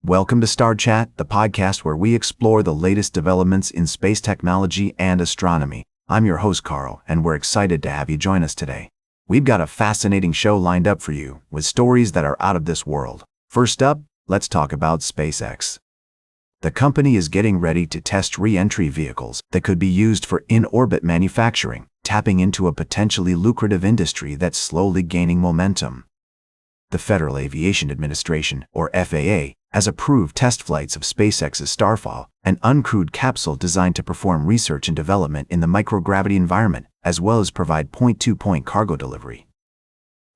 Welcome to Star Chat, the podcast where we explore the latest developments in space technology and astronomy. I'm your host, Carl, and we're excited to have you join us today. We've got a fascinating show lined up for you, with stories that are out of this world. First up, let's talk about SpaceX. The company is getting ready to test re-entry vehicles that could be used for in-orbit manufacturing, tapping into a potentially lucrative industry that's slowly gaining momentum. The Federal Aviation Administration, or FAA, has approved test flights of SpaceX's Starfall, an uncrewed capsule designed to perform research and development in the microgravity environment, as well as provide point-to-point cargo delivery.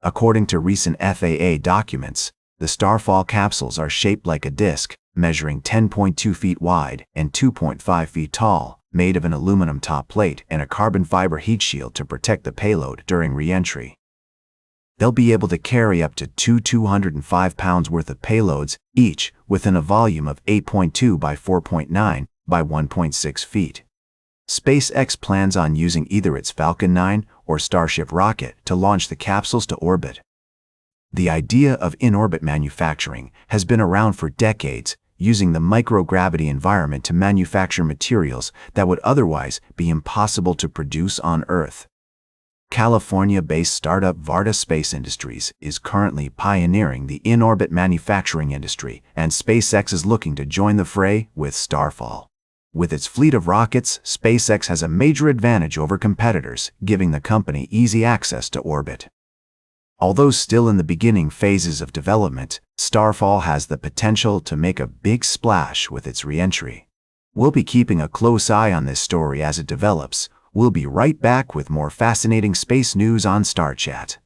According to recent FAA documents, the Starfall capsules are shaped like a disc, measuring 10.2 feet wide and 2.5 feet tall, made of an aluminum top plate and a carbon fiber heat shield to protect the payload during re-entry. They'll be able to carry up to two 205 pounds worth of payloads each within a volume of 8.2 by 4.9 by 1.6 feet. SpaceX plans on using either its Falcon 9 or Starship rocket to launch the capsules to orbit. The idea of in-orbit manufacturing has been around for decades, using the microgravity environment to manufacture materials that would otherwise be impossible to produce on Earth. California-based startup Varda Space Industries is currently pioneering the in-orbit manufacturing industry, and SpaceX is looking to join the fray with Starfall. With its fleet of rockets, SpaceX has a major advantage over competitors, giving the company easy access to orbit. Although still in the beginning phases of development, Starfall has the potential to make a big splash with its re-entry. We'll be keeping a close eye on this story as it develops. We'll be right back with more fascinating space news on Star Chat.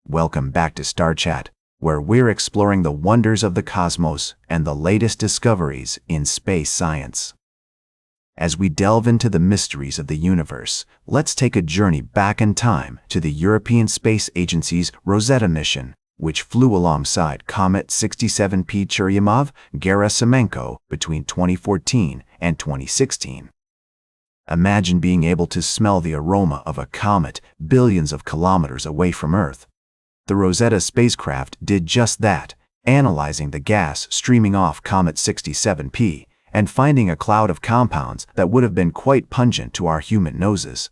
Welcome back to Star Chat, where we're exploring the wonders of the cosmos and the latest discoveries in space science. As we delve into the mysteries of the universe, let's take a journey back in time to the European Space Agency's Rosetta mission, which flew alongside Comet 67P Churyumov-Gerasimenko between 2014 and 2016. Imagine being able to smell the aroma of a comet billions of kilometers away from Earth. The Rosetta spacecraft did just that, analyzing the gas streaming off Comet 67P and finding a cloud of compounds that would have been quite pungent to our human noses.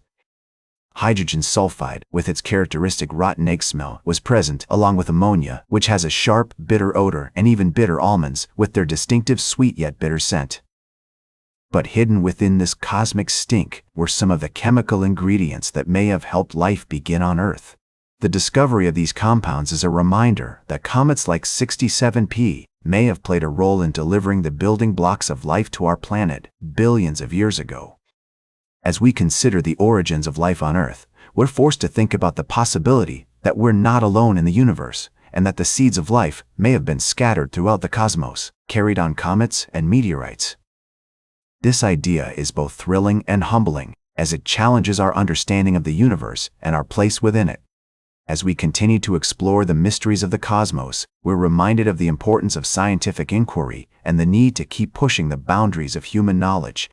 Hydrogen sulfide, with its characteristic rotten egg smell, was present, along with ammonia, which has a sharp, bitter odor, and even bitter almonds, with their distinctive sweet yet bitter scent. But hidden within this cosmic stink were some of the chemical ingredients that may have helped life begin on Earth. The discovery of these compounds is a reminder that comets like 67P may have played a role in delivering the building blocks of life to our planet billions of years ago. As we consider the origins of life on Earth, we're forced to think about the possibility that we're not alone in the universe, and that the seeds of life may have been scattered throughout the cosmos, carried on comets and meteorites. This idea is both thrilling and humbling, as it challenges our understanding of the universe and our place within it. As we continue to explore the mysteries of the cosmos, we're reminded of the importance of scientific inquiry and the need to keep pushing the boundaries of human knowledge.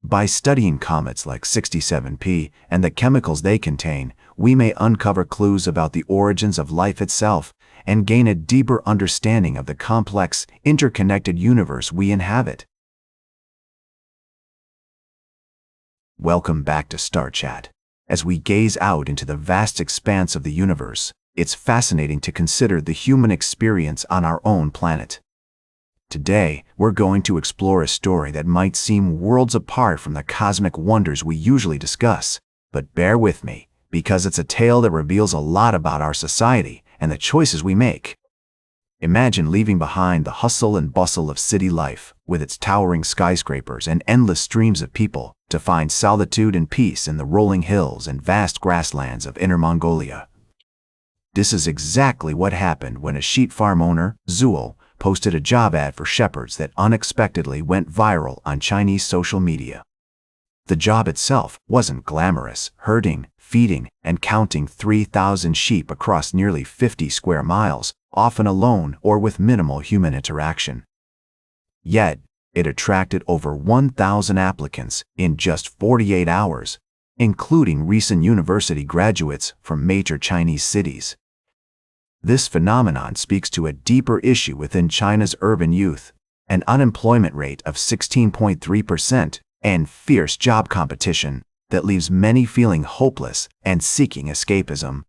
By studying comets like 67P and the chemicals they contain, we may uncover clues about the origins of life itself and gain a deeper understanding of the complex, interconnected universe we inhabit. Welcome back to Star Chat. As we gaze out into the vast expanse of the universe, it's fascinating to consider the human experience on our own planet. Today, we're going to explore a story that might seem worlds apart from the cosmic wonders we usually discuss, but bear with me, because it's a tale that reveals a lot about our society and the choices we make. Imagine leaving behind the hustle and bustle of city life, with its towering skyscrapers and endless streams of people, to find solitude and peace in the rolling hills and vast grasslands of Inner Mongolia. This is exactly what happened when a sheep farm owner, Zul, posted a job ad for shepherds that unexpectedly went viral on Chinese social media. The job itself wasn't glamorous, herding, feeding, and counting 3,000 sheep across nearly 50 square miles, often alone or with minimal human interaction. Yet, it attracted over 1,000 applicants in just 48 hours, including recent university graduates from major Chinese cities. This phenomenon speaks to a deeper issue within China's urban youth: an unemployment rate of 16.3% and fierce job competition that leaves many feeling hopeless and seeking escapism.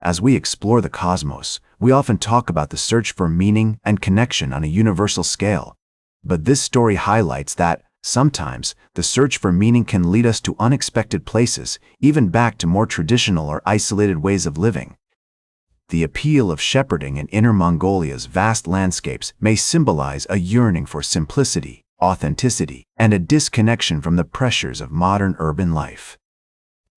As we explore the cosmos, we often talk about the search for meaning and connection on a universal scale. But this story highlights that, sometimes, the search for meaning can lead us to unexpected places, even back to more traditional or isolated ways of living. The appeal of shepherding in Inner Mongolia's vast landscapes may symbolize a yearning for simplicity, authenticity, and a disconnection from the pressures of modern urban life.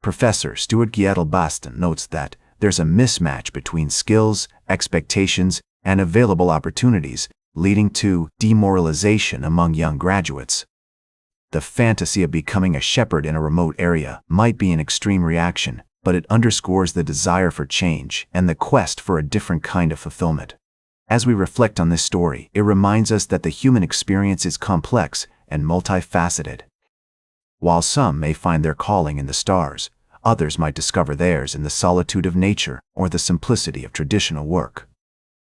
Professor Stuart Giedel-Baston notes that there's a mismatch between skills, expectations, and available opportunities, leading to demoralization among young graduates. The fantasy of becoming a shepherd in a remote area might be an extreme reaction, but it underscores the desire for change and the quest for a different kind of fulfillment. As we reflect on this story, it reminds us that the human experience is complex and multifaceted. While some may find their calling in the stars, others might discover theirs in the solitude of nature or the simplicity of traditional work.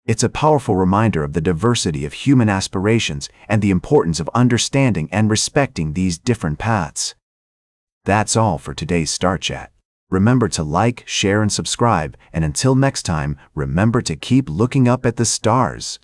It's a powerful reminder of the diversity of human aspirations and the importance of understanding and respecting these different paths. That's all for today's Star Chat. Remember to like, share, and subscribe, and until next time, remember to keep looking up at the stars.